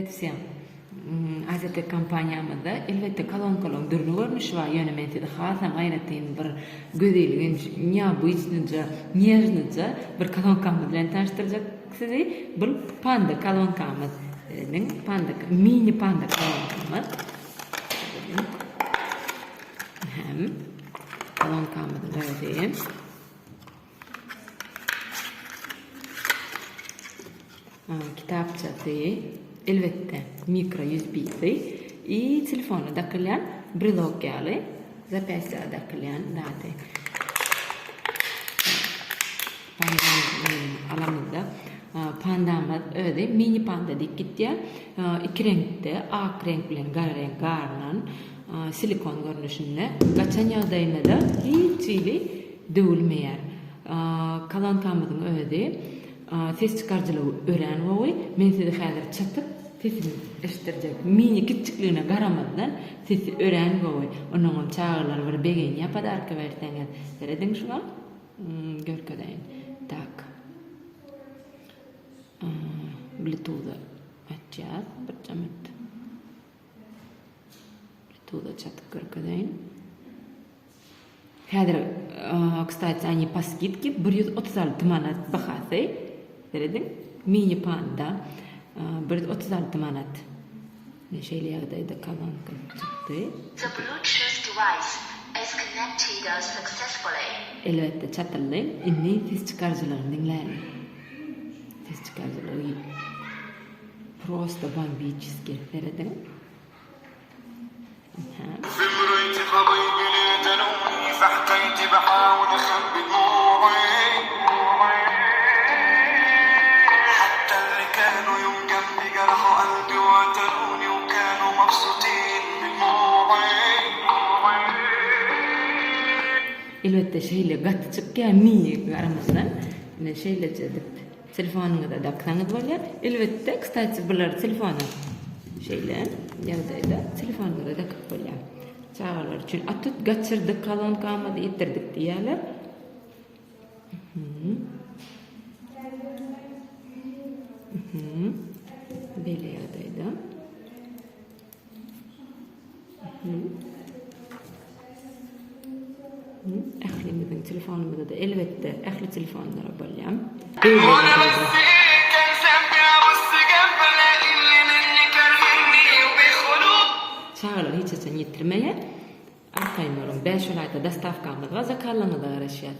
Evet Siyam. Azete kampanyamızda elbette kalon dürlü görünüş var yönementide hasam aynatin bir gözelligin nya bu içince niyajnıca bir kalon bilen tanıştıracak sizi bir panda kalon panda mini panda kalon hem kalon verdiğim kitapçası elbette mikro USB'si i telefonu dakılan brelok geldi zapyasya dakılan dati alamında pandamız öyle mini panda dikkat ya iki renkte ak renk bilen gar renk garlan silikon görünüşünde geçen yağdayına da hiç ili dövülmeyer kalantamızın öyle ses çıkarcılığı öğren oy men size hazır çatıp sesini eşittirecek mini küçüklüğüne garamadan sesi öğren oy onun çağırlar bir begen yapar arka verseniz deredin şu an görkedeyin tak Bluetooth'u açacağız bir camet Bluetooth'u çatıp görkedeyin hazır kısaca ani paskitki 136 manat bahası deredin mini panda 136 manat ne şeyle yağdaydı kalan çıktı. The Bluetooth device is connected successfully. Elbette çatırlı inni ses çıkarıcılarını dinleyin. Ses çıkarıcıları просто бомбически deredin. فبريت حبيبي لا تلومني فاحكيت بحاول اخبي دموعي حتى اللي كانوا يوم جنبي جرحوا قلبي وقتلوني وكانوا مبسوطين بدموعي Elbette şeyle gatı çıkken miyi aramızdan ne şeyle edip telefonunu da daksanız var ya elbette kısaca bunlar telefonu şeyle yağdaydı telefonu da dakıp var ya çağırlar için atıp kaçırdık kalan kalmadı yitirdik diyorlar. Böyle yağdaydı. Ehlimizin telefonumuzda da elbette ehli telefonlara bolyam. وانا بس كان سامع بص جنبنا اللي مني كرهني وبيخونوا Çağırlar hiç açan yitirmeye. Arkayın olun. 5 olayda dastavkamızga zakarlanıda araşyat.